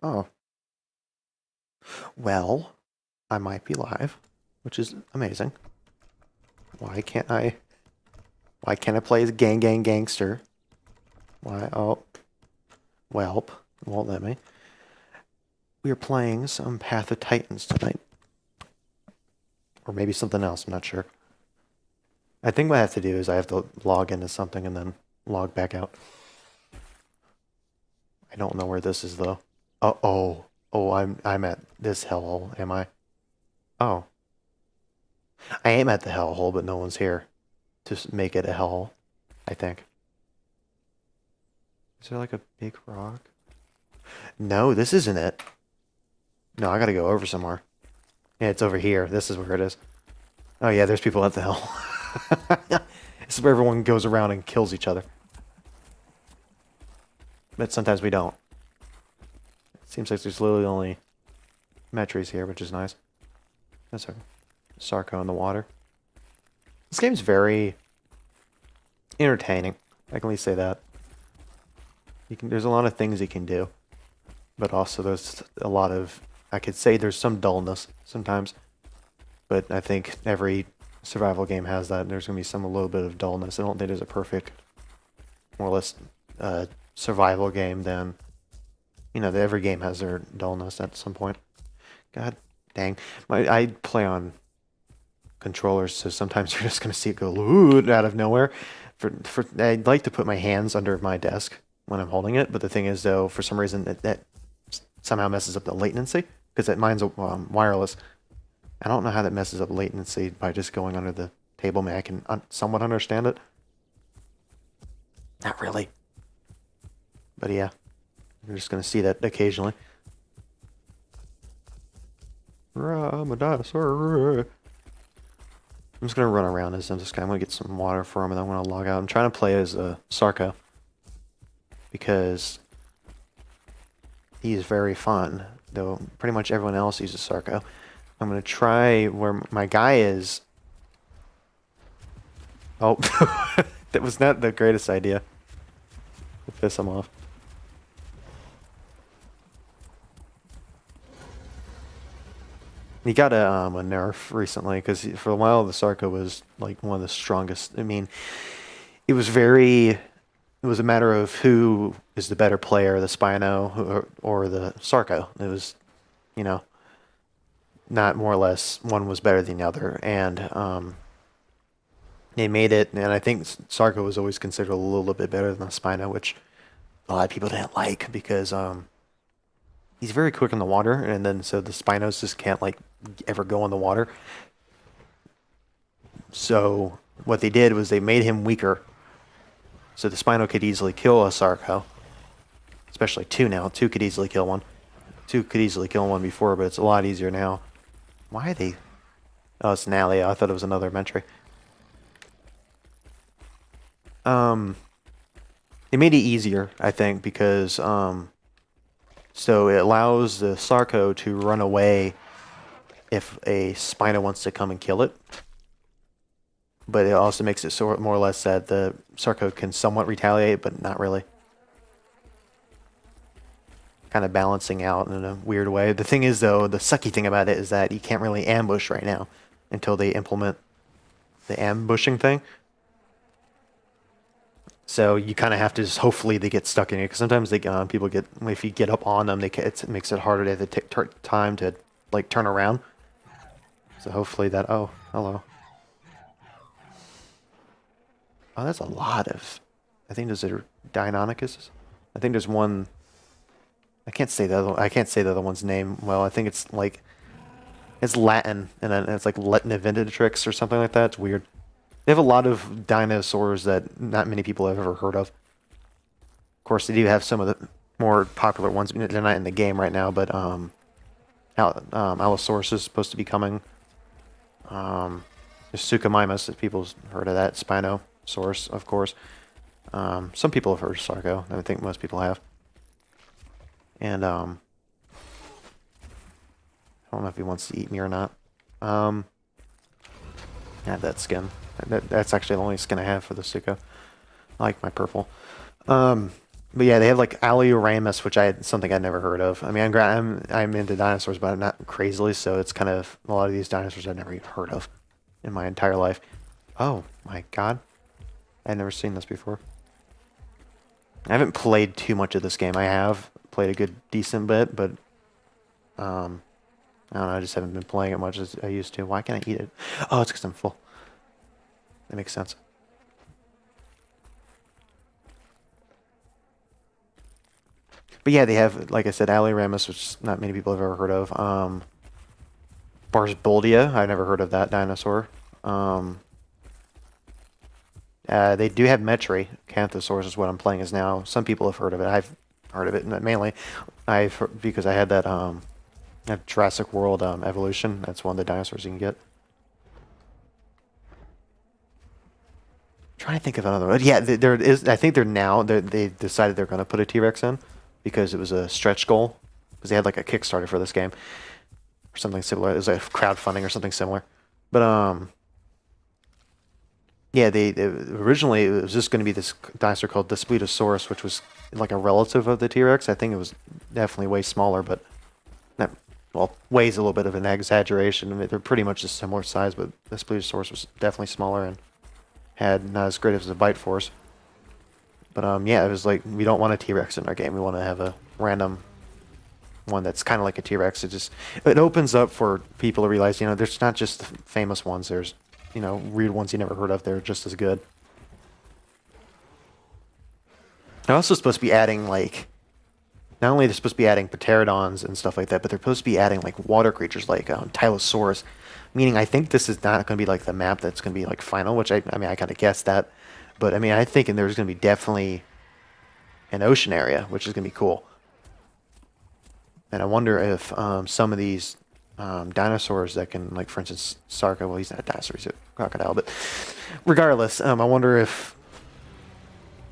Oh, well, I might be live, which is amazing. Why can't I? Why can't I play as Gang Gang Gangster? Why? Oh, Welp won't let me. We are playing some Path of Titans tonight, or maybe something else. I'm not sure. I think what I have to do is I have to log into something and then log back out. I don't know where this is though. Oh, I'm at this hellhole, am I? Oh, I am at the hellhole, but no one's here to make it a hellhole, I think. Is there like a big rock? No, this isn't it. No, I gotta go over somewhere. Yeah, it's over here. This is where it is. Oh yeah, there's people at the hell. This is where everyone goes around and kills each other. But sometimes we don't. It seems like there's literally only Metries here, which is nice. That's okay. Sarco in the water. This game's very entertaining. I can at least say that. There's a lot of things you can do, but also there's a lot of, I could say there's some dullness sometimes, but I think every survival game has that. There's gonna be a little bit of dullness. I don't think there's a perfect, more or less, survival game. Then, every game has their dullness at some point. God dang, I play on controllers, so sometimes you're just gonna see it go out of nowhere. I'd like to put my hands under my desk when I'm holding it, but the thing is, though, for some reason that somehow messes up the latency because mine's wireless. I don't know how that messes up latency by just going under the table. I can somewhat understand it. Not really, but yeah, you're just gonna see that occasionally. I'm a dinosaur. I'm just gonna run around as this guy. I'm gonna get some water for him, and then I'm gonna log out. I'm trying to play as Sarco because he is very fun. Though pretty much everyone else uses Sarco. I'm gonna try where my guy is. Oh, that was not the greatest idea. To piss him off. He got a nerf recently because for a while the Sarco was like one of the strongest. I mean, it was very. It was a matter of who is the better player, the Spino or the Sarco. It was, you know, not more or less one was better than the other, and they made it. And I think Sarco was always considered a little bit better than the Spino, which a lot of people didn't like because he's very quick in the water, and then so the Spinos just can't like ever go in the water. So what they did was they made him weaker, so the Spino could easily kill a Sarco, especially two now. Two could easily kill one. Two could easily kill one before, but it's a lot easier now. Why are they? Oh, it's an alley. I thought it was another Metry. It made it easier, I think, because so it allows the Sarco to run away if a Spino wants to come and kill it. But it also makes it so more or less that the Sarco can somewhat retaliate, but not really. Kind of balancing out in a weird way. The thing is, though, the sucky thing about it is that you can't really ambush right now until they implement the ambushing thing. So you kind of have to just hopefully they get stuck in it because sometimes they people get if you get up on them, it makes it harder. They have to take time to like turn around. So hopefully that. Oh, hello. Oh, that's a lot of. I think those are Deinonychus. I think there's one. I can't say the other. I can't say the other one's name. Well, I think it's like it's Latin and then it's like Letniventrix or something like that. It's weird. They have a lot of dinosaurs that not many people have ever heard of. Of course, they do have some of the more popular ones. They're not in the game right now, but Allosaurus is supposed to be coming. There's Suchomimus, if people's heard of that. Spinosaurus, of course. Some people have heard of Sarco. I think most people have. And I don't know if he wants to eat me or not. I have that skin. That's actually the only skin I have for the Sucho. I like my purple. But yeah, they have like Alioramus, which something I'd never heard of. I mean, I'm into dinosaurs, but I'm not crazily, so it's kind of a lot of these dinosaurs I've never even heard of in my entire life. Oh my God, I've never seen this before. I haven't played too much of this game. I have played a good decent bit, but I don't know. I just haven't been playing it much as I used to. Why can't I eat it? Oh, it's because I'm full. That makes sense. But yeah, they have, like I said, Alioramus, which not many people have ever heard of. Barsboldia, I've never heard of that dinosaur. They do have Metri. Canthosaurus is what I'm playing as now. Some people have heard of it. I've heard of it mainly. Because I had that Jurassic World Evolution. That's one of the dinosaurs you can get. Trying to think of another one. Yeah, there is. I think they decided they're going to put a T-Rex in because it was a stretch goal. Because they had like a Kickstarter for this game or something similar. It was like crowdfunding or something similar. But yeah, they originally it was just going to be this dinosaur called Daspletosaurus, which was like a relative of the T-Rex. I think it was definitely way smaller, but that weighs a little bit of an exaggeration. I mean, they're pretty much a similar size, but Daspletosaurus was definitely smaller and had not as great as a bite force. But yeah, it was like we don't want a T-Rex in our game. We want to have a random one that's kind of like a T-Rex. It opens up for people to realize, there's not just the famous ones. There's weird ones you never heard of. They're just as good. They're also supposed to be adding like, not only they're supposed to be adding pterodons and stuff like that, but they're supposed to be adding like water creatures like Tylosaurus. Meaning, I think this is not going to be like the map that's going to be like final, which I mean, I kind of guessed that. But I mean, I think there's going to be definitely an ocean area, which is going to be cool. And I wonder if some of these dinosaurs that can, like, for instance, Sarco, well, he's not a dinosaur, he's a crocodile, but regardless, I wonder if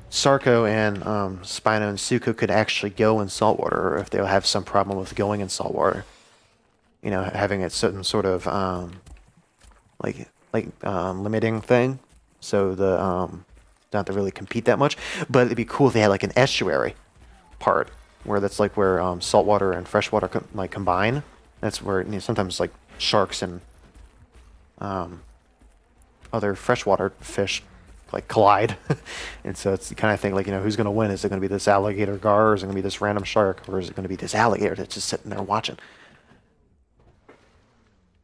Sarco and Spino and Suko could actually go in saltwater, or if they'll have some problem with going in saltwater. Having a certain sort of limiting thing, so the don't have to really compete that much. But it'd be cool if they had like an estuary part where that's like where saltwater and freshwater combine. That's where sometimes like sharks and other freshwater fish like collide, and so it's the kind of thing like who's going to win? Is it going to be this alligator gar, or is it going to be this random shark, or is it going to be this alligator that's just sitting there watching?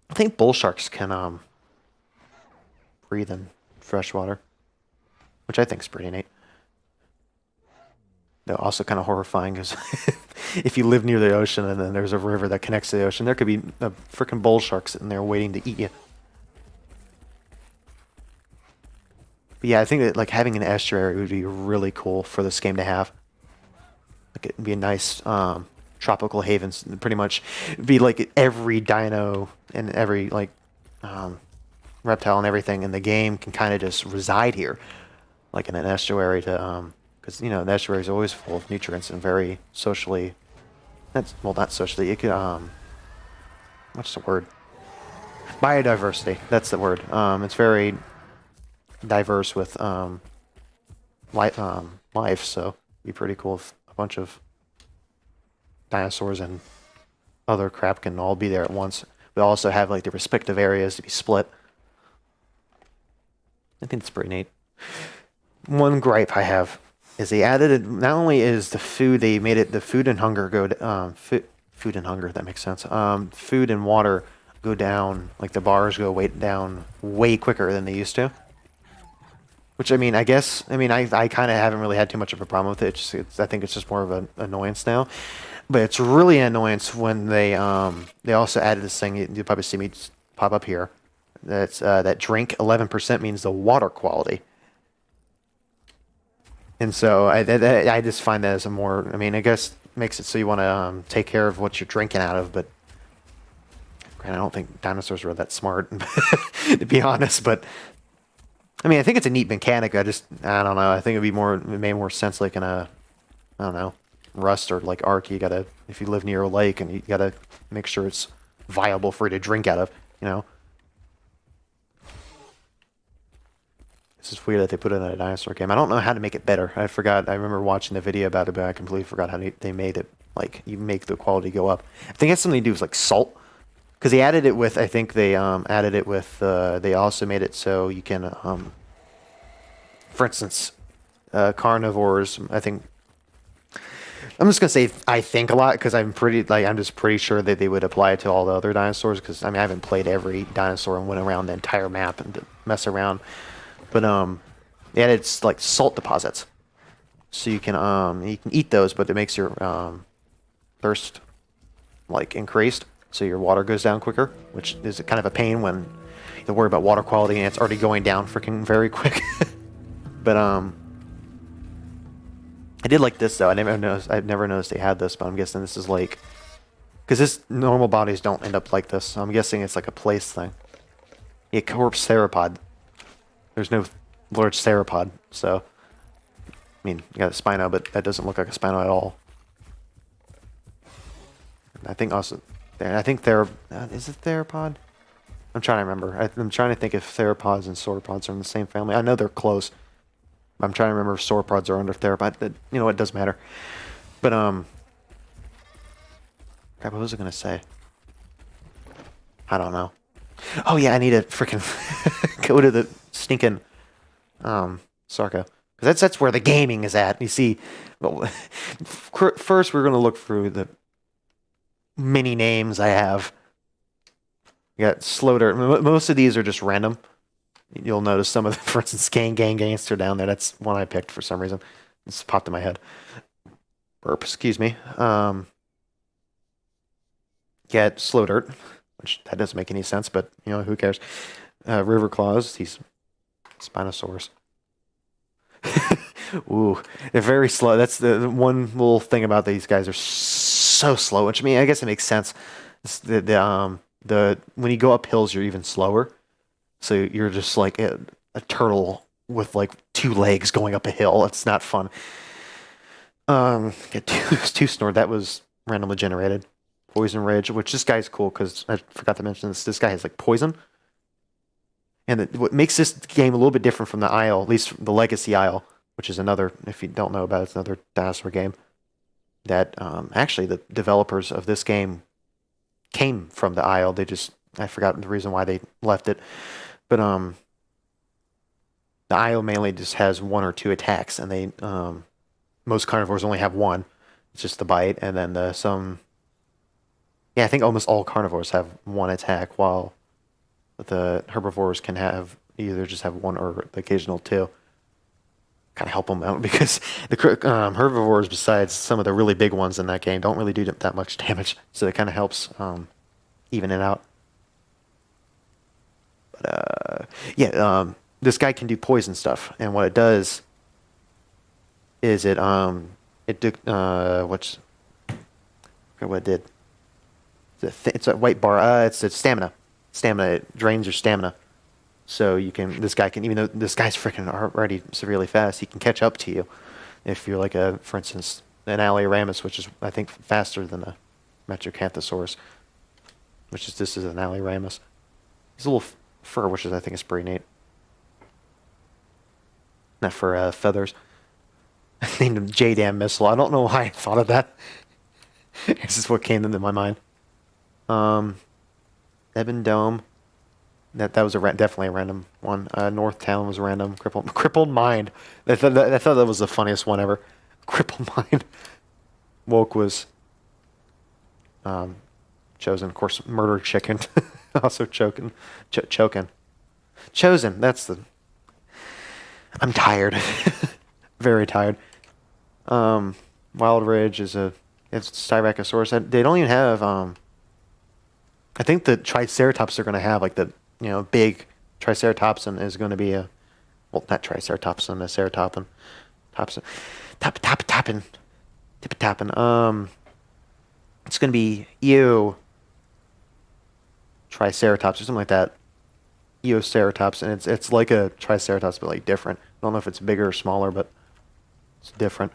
I think bull sharks can breathe in fresh water, which I think is pretty neat. They're also kind of horrifying because if you live near the ocean and then there's a river that connects to the ocean, there could be a freaking bull shark sitting there waiting to eat you. But yeah, I think that like having an estuary would be really cool for this game to have. Like it'd be a nice tropical havens, pretty much be like every dino and every like reptile and everything in the game can kind of just reside here, like in an estuary to because the estuary is always full of nutrients and very socially, not socially, it could what's the word, biodiversity, that's the word. It's very diverse with life, so it'd be pretty cool if a bunch of dinosaurs and other crap can all be there at once. We also have like the respective areas to be split. I think it's pretty neat. One gripe I have is they added not only is the food, they made it the food and hunger go food and hunger, that makes sense. Food and water go down, like the bars go way down way quicker than they used to. Which I kind of haven't really had too much of a problem with it. I think it's just more of an annoyance now. But it's really an annoyance when they also added this thing. You'll probably see me pop up here. That's that drink 11% means the water quality. And so I just find that as a more, I guess makes it so you want to take care of what you're drinking out of. But I don't think dinosaurs are that smart, to be honest. But I think it's a neat mechanic. I don't know. I think it made more sense like in a, I don't know, Rust or like Ark. If you live near a lake, and you gotta make sure it's viable for you to drink out of, This is weird that they put it in a dinosaur game. I don't know how to make it better. I forgot. I remember watching the video about it, but I completely forgot how they made it. Like, you make the quality go up. I think it has something to do with, like, salt. Because they added it with, I think they added it with, they also made it so you can, for instance, carnivores, I think, I'm just gonna say I think a lot because I'm just pretty sure that they would apply it to all the other dinosaurs because I mean I haven't played every dinosaur and went around the entire map and to mess around, but yeah, it's like salt deposits, so you can eat those, but it makes your thirst like increased, so your water goes down quicker, which is kind of a pain when you worry about water quality and it's already going down freaking very quick. But I did like this though. I've never noticed they had this, but I'm guessing this is like, because this normal bodies don't end up like this. So I'm guessing it's like a place thing. Yeah, corpse theropod. There's no large theropod, so I mean you got a Spino, but that doesn't look like a Spino at all. I think also, I think is it theropod? I'm trying to remember. I'm trying to think if theropods and sauropods are in the same family. I know they're close. I'm trying to remember if sauropods are under theropod. You know, it doesn't matter. But crap, what was I gonna say? I don't know. Oh yeah, I need to freaking go to the stinking Sarco, because that's where the gaming is at. You see, well, first we're gonna look through the many names I have. You got Slow Dirt. Most of these are just random. You'll notice some of them, for instance, Gangster down there. That's one I picked for some reason. It's popped in my head. Burp, excuse me. Get Slow Dirt, which that doesn't make any sense, but you know, who cares? River Claws, he's Spinosaurus. Ooh, they're very slow. That's the one little thing about these guys are so slow, which I mean, I guess it makes sense. It's the when you go up hills, you're even slower. So you're just like a turtle with like two legs going up a hill. It's not fun. Get two snort. That was randomly generated. Poison Rage, which this guy's cool because I forgot to mention this. This guy has like poison, and what makes this game a little bit different from the Isle, at least the Legacy Isle, which is another. If you don't know about it, it's another dinosaur game. That actually the developers of this game came from the Isle. I forgot the reason why they left it. But the Isle mainly just has one or two attacks, and they most carnivores only have one. It's just the bite, and then I think almost all carnivores have one attack, while the herbivores can have either just have one or the occasional two. Kind of help them out because the herbivores, besides some of the really big ones in that game, don't really do that much damage. So it kind of helps even it out. This guy can do poison stuff, and what it does is what it did. It's a white bar. It's stamina. It drains your stamina, so this guy can, even though this guy's freaking already severely fast, he can catch up to you if you're like for instance, an Alioramus, which is I think faster than a Metrocanthosaurus, this is an Alioramus. He's a little fur, which I think is pretty neat. Not for feathers. I named him J-Dam Missile. I don't know why I thought of that. This is what came into my mind. Ebon Dome. That was definitely a random one. North Town was random. Crippled Mind. I thought that was the funniest one ever. Crippled Mind. Woke was chosen. Of course, Murder Chicken. Also choking. Chosen. That's the... I'm tired. Very tired. Wild Ridge it's Styracosaurus. They don't even have... I think the Triceratops are going to have like the big Triceratopsin is going to be not Triceratopsin, a Ceratopin. Tippitoppin. It's going to be Triceratops or something like that. Eoceratops, and it's like a Triceratops but like different. I don't know if it's bigger or smaller, but it's different.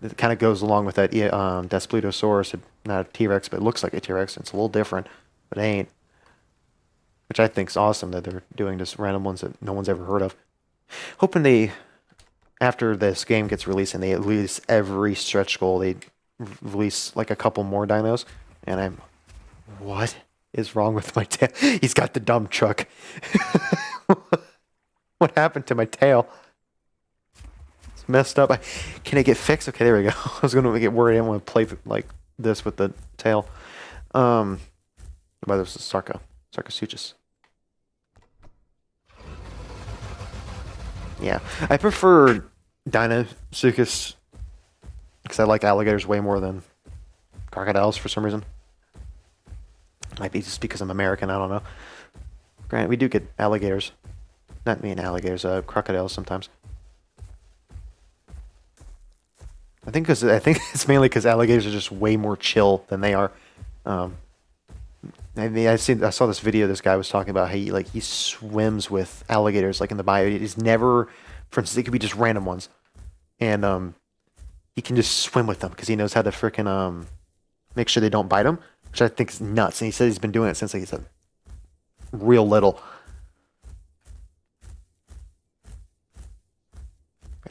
It kind of goes along with that Daspletosaurus, not a T-Rex, but it looks like a T-Rex. It's a little different, but it ain't. Which I think is awesome that they're doing just random ones that no one's ever heard of. hoping they, after this game gets released and they release every stretch goal, they release like a couple more dinos. And I'm, what is wrong with my tail? He's got the dump truck. What happened to my tail? It's messed up. Can it get fixed? Okay, there we go. I was gonna get worried. I didn't want to play like this with the tail. But this is Sarcosuchus. Yeah, I prefer Deinosuchus because I like alligators way more than crocodiles for some reason. Might be just because I'm American. I don't know. Granted, we do get alligators. Not me and alligators. Crocodiles sometimes. I think it's mainly because alligators are just way more chill than they are. I mean, I saw this video. This guy was talking about how he swims with alligators like in the bayou. He's never, for instance, it could be just random ones, and he can just swim with them because he knows how to freaking make sure they don't bite him, which I think is nuts. And he said he's been doing it since like he's real little.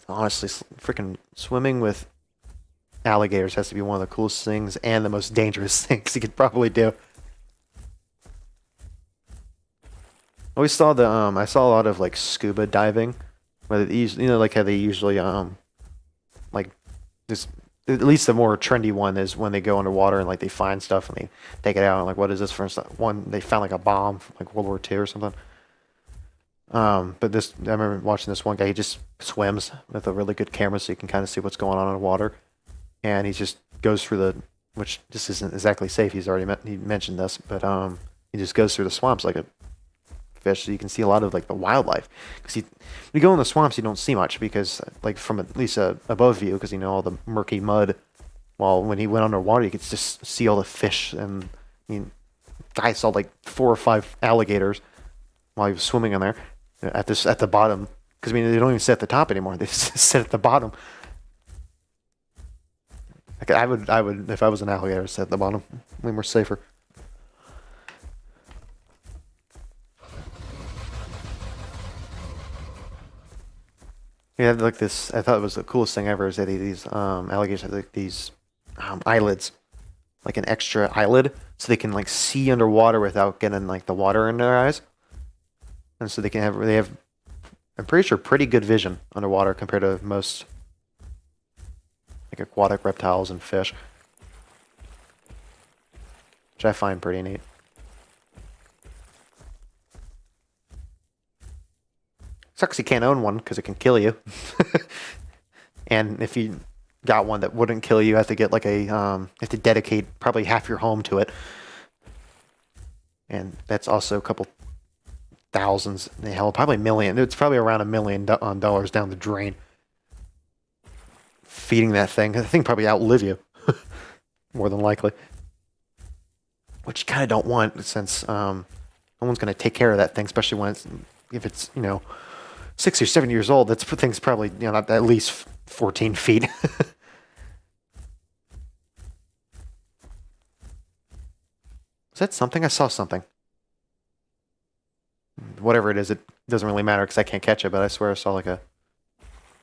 Honestly, freaking swimming with alligators has to be one of the coolest things and the most dangerous things you could probably do. I always saw I saw a lot of like scuba diving, where they usually, like how they usually like this, at least the more trendy one is when they go underwater and like they find stuff and they take it out and like, what is this? For instance, one they found like a bomb from like World War II or something. But this, I remember watching this one guy. He just swims with a really good camera, so you can kind of see what's going on in the water, and he just goes through which this isn't exactly safe. He mentioned this, but he just goes through the swamps like a fish, so you can see a lot of like the wildlife. Because when you go in the swamps, you don't see much because like from at least above view, because all the murky mud. While when he went underwater, you could just see all the fish, and I mean, guy saw like 4 or 5 alligators while he was swimming in there. At the bottom, because I mean they don't even sit at the top anymore; they just sit at the bottom. Like I would if I was an alligator, sit at the bottom, way more safer. Yeah, like this. I thought it was the coolest thing ever. Is that these alligators have like these eyelids, like an extra eyelid, so they can like see underwater without getting like the water in their eyes. And so they have, I'm pretty sure, pretty good vision underwater compared to most like aquatic reptiles and fish, which I find pretty neat. Sucks you can't own one because it can kill you. And if you got one that wouldn't kill you, you have to get like you have to dedicate probably half your home to it. And that's also a couple thousands, hell, probably million. It's probably around $1 million dollars down the drain. Feeding that thing, the thing probably outlive you, more than likely. Which you kind of don't want, since no one's going to take care of that thing, especially when if it's 6 or 7 years old. That thing's probably not at least 14 feet. Is that something? I saw something. Whatever it is, it doesn't really matter because I can't catch it, but I swear I saw like a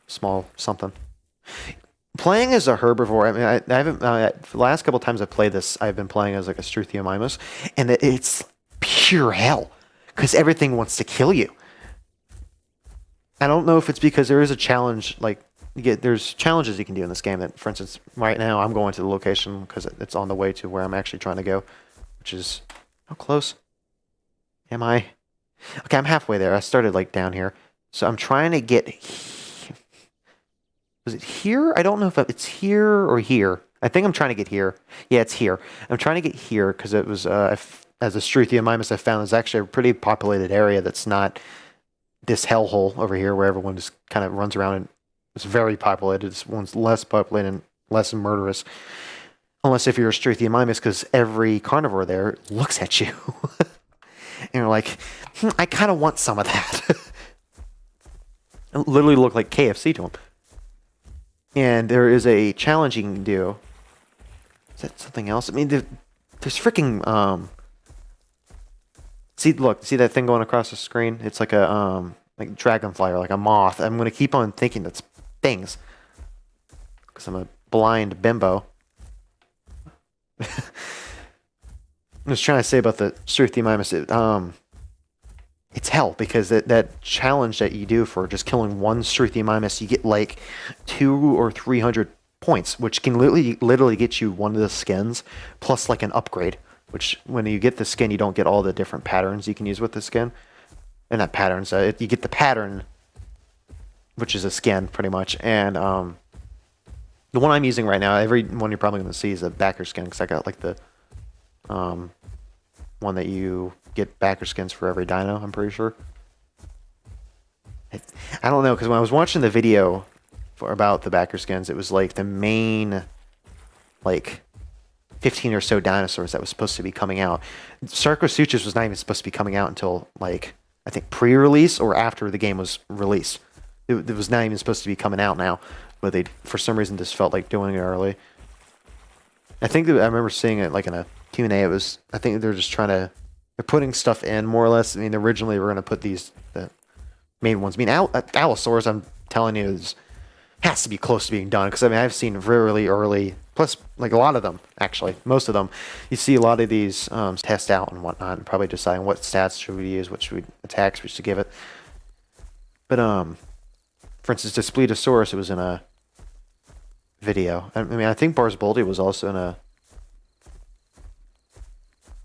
small something. Playing as a herbivore, I mean, I haven't, the last couple times I played this, I've been playing as like a Struthiomimus, and it's pure hell because everything wants to kill you. I don't know if it's because there is a challenge, like, there's challenges you can do in this game that, for instance, right now I'm going to the location because it's on the way to where I'm actually trying to go, which is, how close am I? Okay, I'm halfway there. I started like down here. So I'm trying to get... Was it here? I don't know if it's here or here. I think I'm trying to get here. Yeah, it's here. I'm trying to get here because it was... as a Struthiomimus, I found it's actually a pretty populated area that's not this hellhole over here where everyone just kind of runs around and it's very populated. This one's less populated and less murderous. Unless if you're a Struthiomimus, because every carnivore there looks at you. And you're like, I kind of want some of that. It literally looked like KFC to him. And there is a challenge you can do. Is that something else? I mean, there's freaking... See that thing going across the screen? It's like a like dragonfly or like a moth. I'm gonna keep on thinking that's things because I'm a blind bimbo. I'm just trying to say about the Sruthi Mimus. It's hell because that challenge that you do for just killing one Sruthi Mimus, you get like 200 or 300 points, which can literally get you one of the skins plus like an upgrade. Which when you get the skin, you don't get all the different patterns you can use with the skin, and not patterns. You get the pattern, which is a skin pretty much, and the one I'm using right now, every one you're probably going to see is a backer skin because I got like the one that you get backer skins for every dino, I'm pretty sure. I don't know, because when I was watching the video about the backer skins, it was like the main, like, 15 or so dinosaurs that was supposed to be coming out. Sarcosuchus was not even supposed to be coming out until, like, I think pre-release or after the game was released. It was not even supposed to be coming out now, but they, for some reason, just felt like doing it early. I think that I remember seeing it, like, in a Q&A. It was, I think they're just trying to, they're putting stuff in, more or less. I mean, originally we were going to put these, the main ones. I mean, Allosaurus, I'm telling you, has to be close to being done, because, I mean, I've seen really early, plus, like, a lot of them, actually, most of them, you see a lot of these test out and whatnot, and probably deciding what stats should we use, what should we, attacks we should give it. But, for instance, Daspletosaurus, it was in a video. I mean, I think Barsboldia was also in a...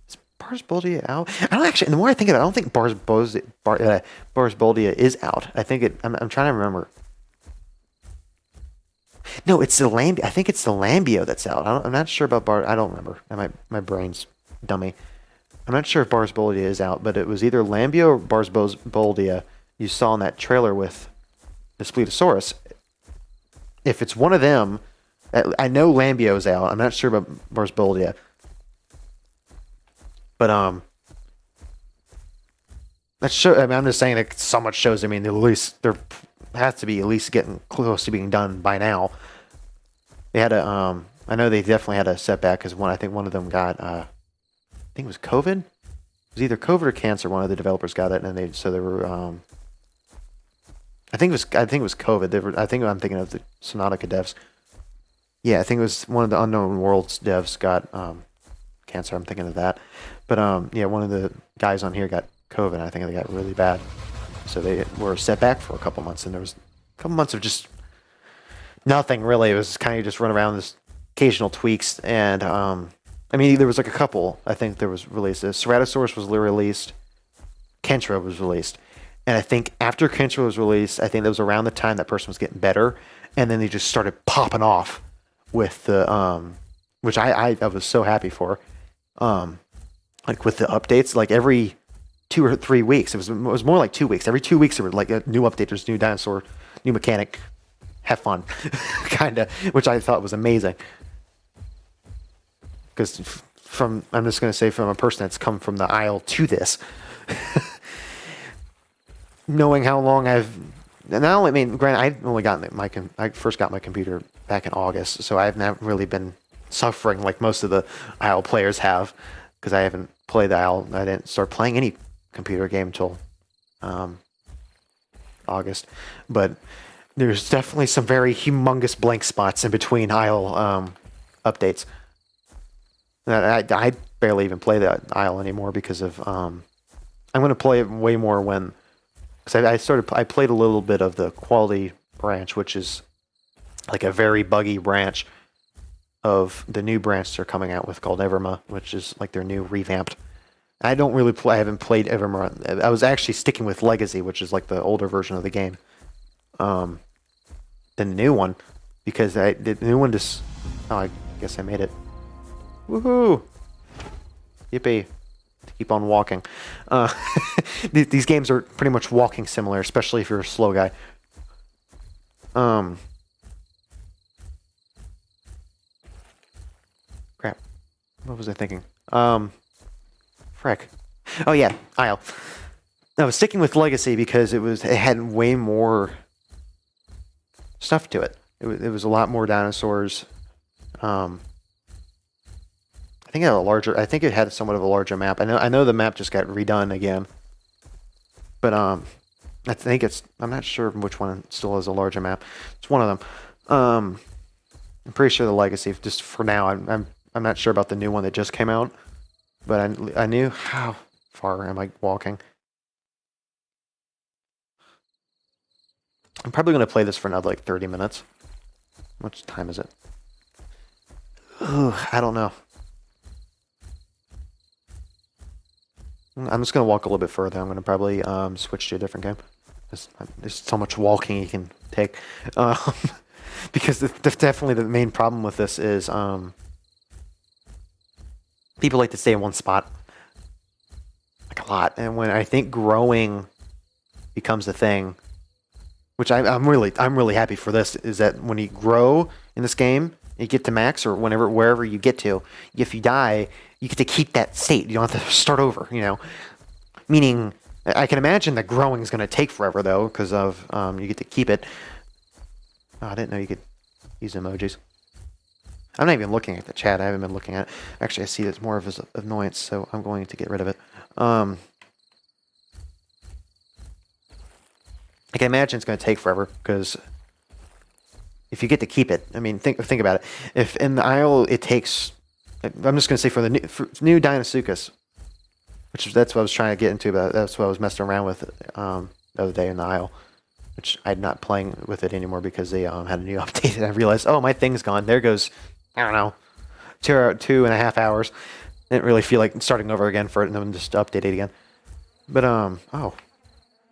Is Barsboldia out? I don't actually... The more I think of it, I don't think Barsboldia is out. I think it... I'm trying to remember. No, it's the Lambio. I think it's the Lambio that's out. I'm not sure about I don't remember. My brain's dummy. I'm not sure if Barsboldia is out, but it was either Lambio or Barsboldia you saw in that trailer with the Daspletosaurus. If it's one of them, I know Lambio's out. I'm not sure about Barsboldia. But that show. I mean, I'm just saying that so much shows. I mean, at least there has to be at least getting close to being done by now. They had a. I know they definitely had a setback because I think one of them got. I think it was COVID. It was either COVID or cancer. One of the developers got it, and they were. I think it was COVID. I think I'm thinking of the Sonatica devs. Yeah, I think it was one of the Unknown Worlds devs got cancer. I'm thinking of that. But yeah, one of the guys on here got COVID. I think they got really bad. So they were set back for a couple months, and there was a couple months of just nothing really. It was kind of just run around, this occasional tweaks, and I mean, there was like a couple. I think there was released. Ceratosaurus was released. Kentra was released. And I think after Kentra was released, I think that was around the time that person was getting better, and then they just started popping off with the which I was so happy for, like with the updates, like every 2 or 3 weeks. It was more like 2 weeks. Every 2 weeks there were like a new update. There's new dinosaur, new mechanic. Have fun, kind of, which I thought was amazing. Because I'm just gonna say, from a person that's come from the Isle to this. Knowing how long I mean, granted, I've only gotten I first got my computer back in August, so I have not really been suffering like most of the Isle players have, because I haven't played the Isle. I didn't start playing any computer game until August, but there's definitely some very humongous blank spots in between Isle updates. I barely even play the Isle anymore because of I'm going to play it way more when. Because I played a little bit of the quality branch, which is like a very buggy branch of the new branch they're coming out with called Everma, which is like their new revamped. I don't really play. I haven't played Everma. I was actually sticking with Legacy, which is like the older version of the game, than the new one, because the new one just. Oh, I guess I made it. Woohoo! Yippee! Keep on walking. These games are pretty much walking similar, especially if you're a slow guy. Crap. What was I thinking? Frick. Oh yeah, Isle. I was sticking with Legacy because it had way more stuff to it. It was a lot more dinosaurs. I think it had somewhat of a larger map. I know the map just got redone again. But I think it's. I'm not sure which one still has a larger map. It's one of them. I'm pretty sure the Legacy. Just for now, I'm not sure about the new one that just came out. But I knew how far am I walking. I'm probably gonna play this for another like 30 minutes. How much time is it? Ugh, I don't know. I'm just gonna walk a little bit further. I'm gonna probably switch to a different game. There's so much walking you can take, um, because definitely the main problem with this is people like to stay in one spot like a lot, and when I think growing becomes a thing, which I'm really happy for this, is that when you grow in this game, you get to max or wherever you get to, if you die, you get to keep that state. You don't have to start over. Meaning, I can imagine that growing is going to take forever, though, because of you get to keep it. Oh, I didn't know you could use emojis. I'm not even looking at the chat. I haven't been looking at it. Actually, I see it's more of an annoyance, so I'm going to get rid of it. I can imagine it's going to take forever, because if you get to keep it, I mean, think about it. If in the Isle it takes... I'm just going to say for the new Deinosuchus, that's what I was trying to get into, but that's what I was messing around with the other day in the Isle, which I'm not playing with it anymore because they had a new update, and I realized, oh, my thing's gone. There goes, I don't know, 2.5 hours. Didn't really feel like starting over again for it, and then just update it again. But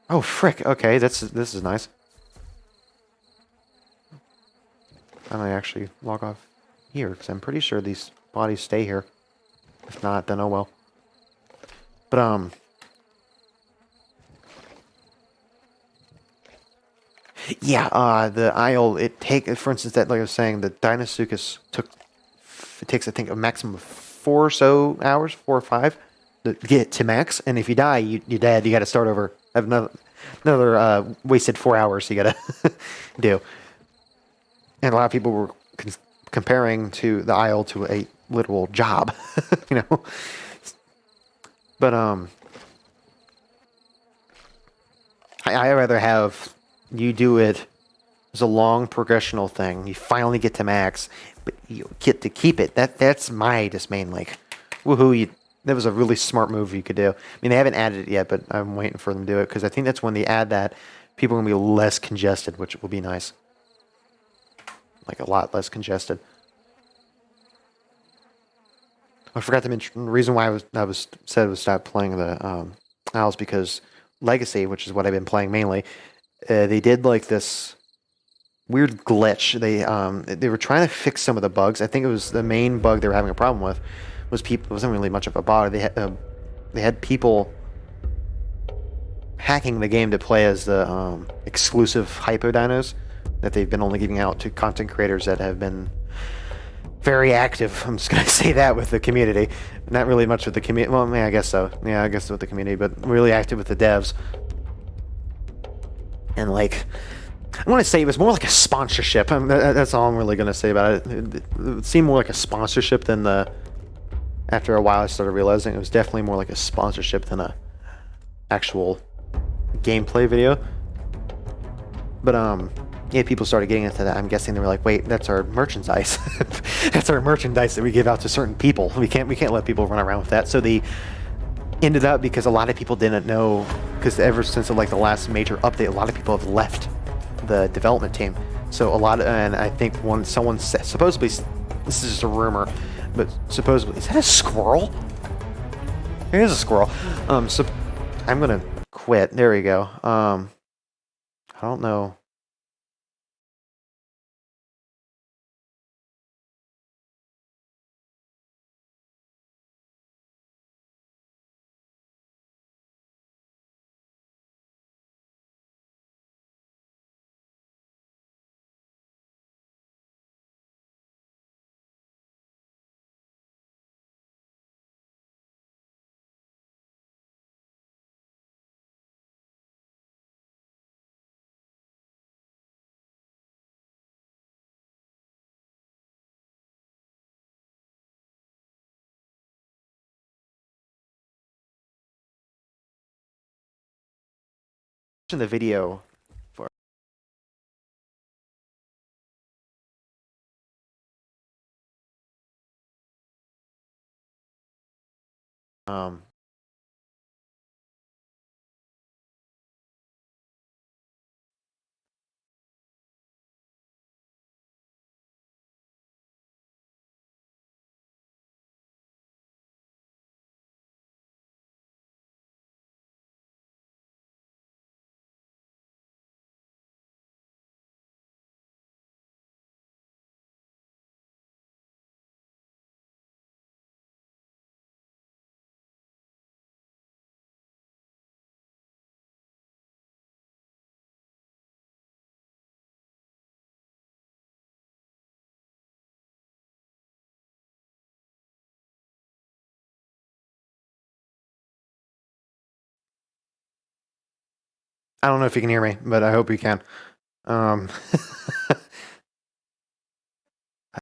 oh frick. Okay, this is nice. I might actually log off here because I'm pretty sure these bodies stay here. If not, then oh well. But yeah, the Isle, for instance, that like I was saying, the Deinosuchus takes I think a maximum of 4 or so hours, 4 or 5, to get to max, and if you die, you're dead. You got to start over. Have another wasted 4 hours you got to do. And a lot of people were comparing to the Isle to a literal job, But I rather have you do it as a long progressional thing. You finally get to max, but you get to keep it. That's my just main like, woohoo! That was a really smart move you could do. I mean, they haven't added it yet, but I'm waiting for them to do it because I think that's when they add that, people are gonna be less congested, which will be nice. Like a lot less congested. I forgot to mention the reason why I was stop playing the Isles because Legacy, which is what I've been playing mainly, they did like this weird glitch. They were trying to fix some of the bugs. I think it was the main bug they were having a problem with was people. It wasn't really much of a bug. They had people hacking the game to play as the exclusive hypodinos that they've been only giving out to content creators that have been very active. I'm just going to say that with the community. Not really much with the community. Well, I guess so. Yeah, I guess with the community, but really active with the devs. And like, I want to say it was more like a sponsorship. That's all I'm really going to say about it. It seemed more like a sponsorship than the... After a while, I started realizing it was definitely more like a sponsorship than a actual gameplay video. But yeah, people started getting into that. I'm guessing they were like, "Wait, that's our merchandise. That's our merchandise that we give out to certain people. We can't let people run around with that." So they ended up, because a lot of people didn't know, because ever since like the last major update, a lot of people have left the development team. So and I think someone said, supposedly, this is just a rumor, but supposedly, is that a squirrel? It is a squirrel. So I'm gonna quit. There we go. I don't know. watching the video for um I don't know if you can hear me, but I hope you can. Um